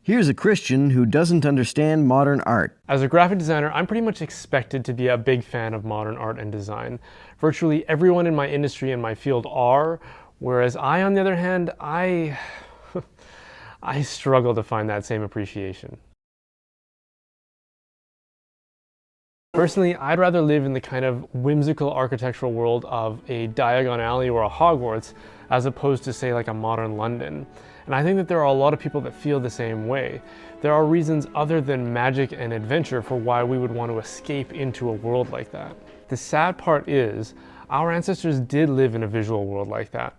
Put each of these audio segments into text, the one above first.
Here's a Christian who doesn't understand modern art. As a graphic designer, I'm pretty much expected to be a big fan of modern art and design. Virtually everyone in my industry and my field are, whereas I, on the other hand, I struggle to find that same appreciation. Personally, I'd rather live in the kind of whimsical architectural world of a Diagon Alley or a Hogwarts as opposed to, say, like a modern London. And I think that there are a lot of people that feel the same way. There are reasons other than magic and adventure for why we would want to escape into a world like that. The sad part is, our ancestors did live in a visual world like that.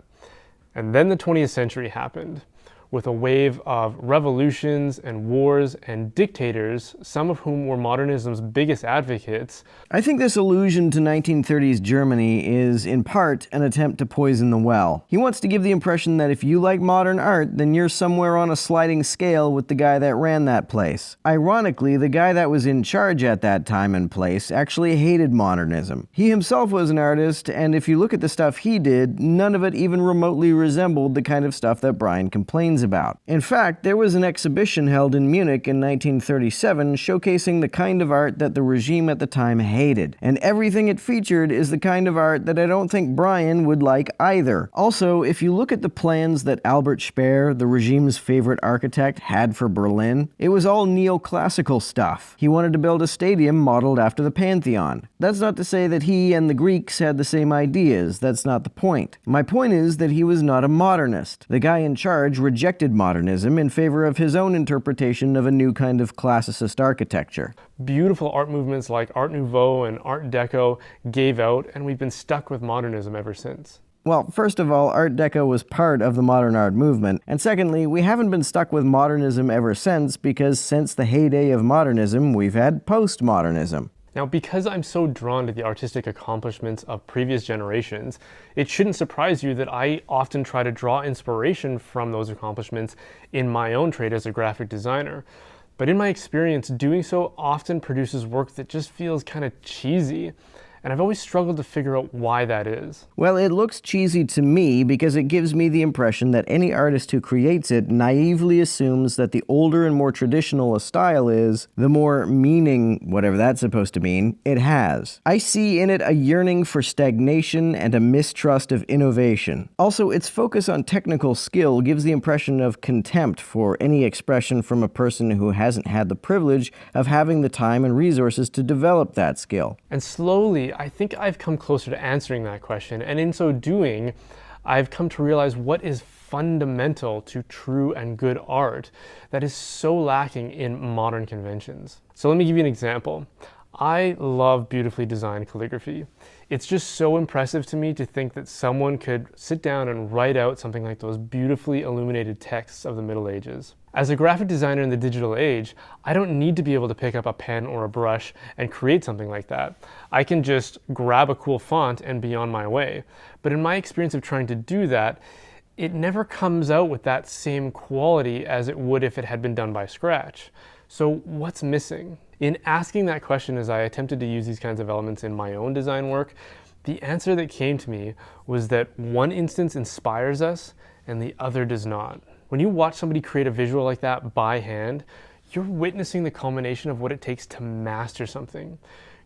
And then the 20th century happened, with a wave of revolutions and wars and dictators, some of whom were modernism's biggest advocates. I think this allusion to 1930s Germany is, in part, an attempt to poison the well. He wants to give the impression that if you like modern art, then you're somewhere on a sliding scale with the guy that ran that place. Ironically, the guy that was in charge at that time and place actually hated modernism. He himself was an artist, and if you look at the stuff he did, none of it even remotely resembled the kind of stuff that Brian complains about. In fact, there was an exhibition held in Munich in 1937 showcasing the kind of art that the regime at the time hated, and everything it featured is the kind of art that I don't think Brian would like either. Also, if you look at the plans that Albert Speer, the regime's favorite architect, had for Berlin, it was all neoclassical stuff. He wanted to build a stadium modeled after the Pantheon. That's not to say that he and the Greeks had the same ideas, that's not the point. My point is that he was not a modernist. The guy in charge rejected modernism in favor of his own interpretation of a new kind of classicist architecture. Beautiful art movements like Art Nouveau and Art Deco gave out, and we've been stuck with modernism ever since. Well, first of all, Art Deco was part of the modern art movement, and secondly, we haven't been stuck with modernism ever since because since the heyday of modernism, we've had postmodernism. Now, because I'm so drawn to the artistic accomplishments of previous generations, it shouldn't surprise you that I often try to draw inspiration from those accomplishments in my own trade as a graphic designer. But in my experience, doing so often produces work that just feels kind of cheesy. And I've always struggled to figure out why that is. Well, it looks cheesy to me because it gives me the impression that any artist who creates it naively assumes that the older and more traditional a style is, the more meaning, whatever that's supposed to mean, it has. I see in it a yearning for stagnation and a mistrust of innovation. Also, its focus on technical skill gives the impression of contempt for any expression from a person who hasn't had the privilege of having the time and resources to develop that skill. And slowly, I think I've come closer to answering that question, and in so doing, I've come to realize what is fundamental to true and good art that is so lacking in modern conventions. So let me give you an example. I love beautifully designed calligraphy. It's just so impressive to me to think that someone could sit down and write out something like those beautifully illuminated texts of the Middle Ages. As a graphic designer in the digital age, I don't need to be able to pick up a pen or a brush and create something like that. I can just grab a cool font and be on my way. But in my experience of trying to do that, it never comes out with that same quality as it would if it had been done by scratch. So what's missing? In asking that question as I attempted to use these kinds of elements in my own design work, the answer that came to me was that one instance inspires us and the other does not. When you watch somebody create a visual like that by hand, you're witnessing the culmination of what it takes to master something.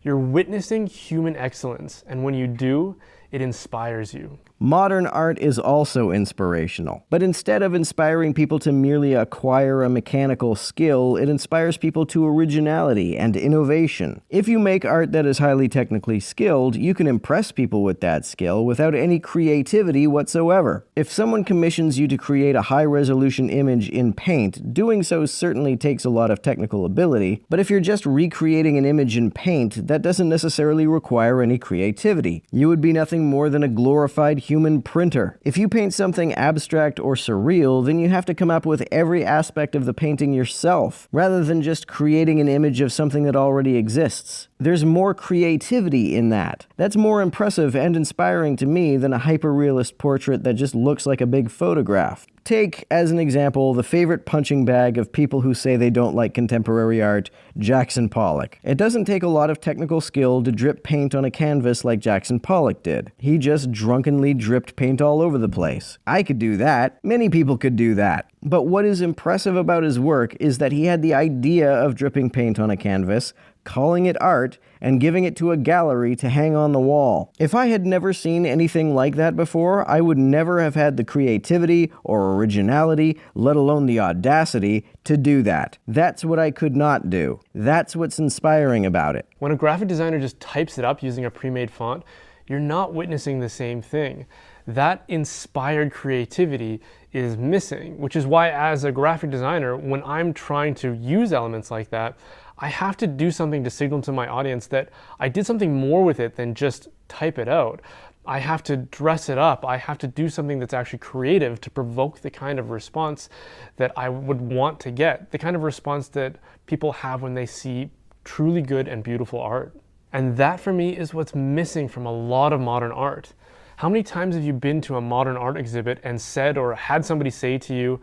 You're witnessing human excellence, and when you do, it inspires you. Modern art is also inspirational, but instead of inspiring people to merely acquire a mechanical skill, it inspires people to originality and innovation. If you make art that is highly technically skilled, you can impress people with that skill without any creativity whatsoever. If someone commissions you to create a high-resolution image in Paint, doing so certainly takes a lot of technical ability, but if you're just recreating an image in Paint, that doesn't necessarily require any creativity. You would be nothing more than a glorified human printer. If you paint something abstract or surreal, then you have to come up with every aspect of the painting yourself, rather than just creating an image of something that already exists. There's more creativity in that. That's more impressive and inspiring to me than a hyper-realist portrait that just looks like a big photograph. Take, as an example, the favorite punching bag of people who say they don't like contemporary art, Jackson Pollock. It doesn't take a lot of technical skill to drip paint on a canvas like Jackson Pollock did. He just drunkenly dripped paint all over the place. I could do that. Many people could do that. But what is impressive about his work is that he had the idea of dripping paint on a canvas, calling it art, and giving it to a gallery to hang on the wall. If I had never seen anything like that before, I would never have had the creativity or originality, let alone the audacity, to do that. That's what I could not do. That's what's inspiring about it. When a graphic designer just types it up using a pre-made font, you're not witnessing the same thing. That inspired creativity is missing, which is why as a graphic designer, when I'm trying to use elements like that, I have to do something to signal to my audience that I did something more with it than just type it out. I have to dress it up. I have to do something that's actually creative to provoke the kind of response that I would want to get, the kind of response that people have when they see truly good and beautiful art. And that for me is what's missing from a lot of modern art. How many times have you been to a modern art exhibit and said or had somebody say to you,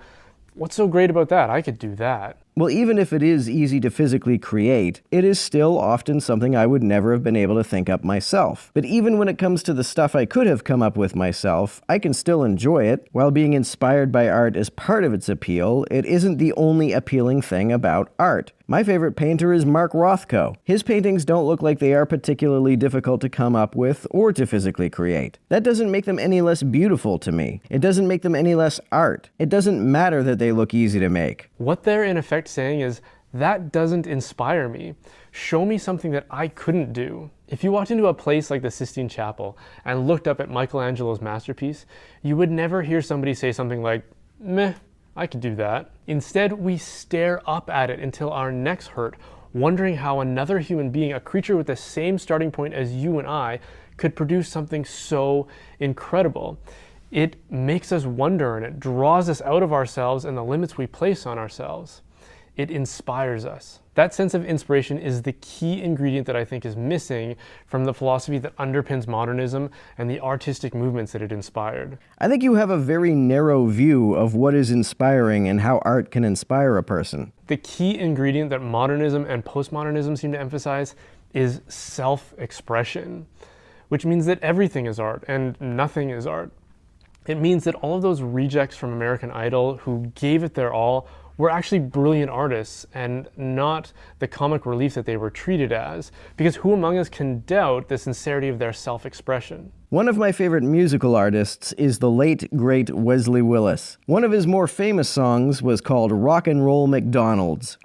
"What's so great about that? I could do that." Well, even if it is easy to physically create, it is still often something I would never have been able to think up myself. But even when it comes to the stuff I could have come up with myself, I can still enjoy it. While being inspired by art is part of its appeal, it isn't the only appealing thing about art. My favorite painter is Mark Rothko. His paintings don't look like they are particularly difficult to come up with or to physically create. That doesn't make them any less beautiful to me. It doesn't make them any less art. It doesn't matter that they look easy to make. What they're in effect saying is, that doesn't inspire me. Show me something that I couldn't do. If you walked into a place like the Sistine Chapel and looked up at Michelangelo's masterpiece, you would never hear somebody say something like, "Meh, I could do that." Instead, we stare up at it until our necks hurt, wondering how another human being, a creature with the same starting point as you and I, could produce something so incredible. It makes us wonder and it draws us out of ourselves and the limits we place on ourselves. It inspires us. That sense of inspiration is the key ingredient that I think is missing from the philosophy that underpins modernism and the artistic movements that it inspired. I think you have a very narrow view of what is inspiring and how art can inspire a person. The key ingredient that modernism and postmodernism seem to emphasize is self-expression, which means that everything is art and nothing is art. It means that all of those rejects from American Idol who gave it their all were actually brilliant artists and not the comic relief that they were treated as, because who among us can doubt the sincerity of their self-expression? One of my favorite musical artists is the late, great Wesley Willis. One of his more famous songs was called Rock and Roll McDonald's.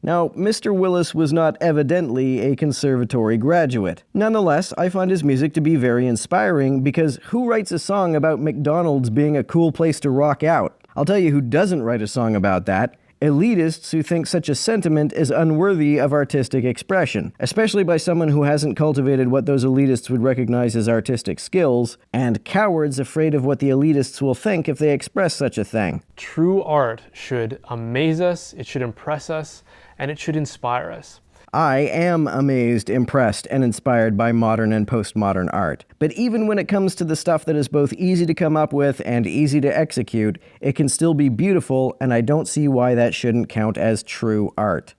Now, Mr. Willis was not evidently a conservatory graduate. Nonetheless, I find his music to be very inspiring because who writes a song about McDonald's being a cool place to rock out? I'll tell you who doesn't write a song about that. Elitists who think such a sentiment is unworthy of artistic expression, especially by someone who hasn't cultivated what those elitists would recognize as artistic skills, and cowards afraid of what the elitists will think if they express such a thing. True art should amaze us, it should impress us, and it should inspire us. I am amazed, impressed, and inspired by modern and postmodern art. But even when it comes to the stuff that is both easy to come up with and easy to execute, it can still be beautiful, and I don't see why that shouldn't count as true art.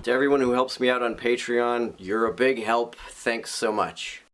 To everyone who helps me out on Patreon, you're a big help. Thanks so much.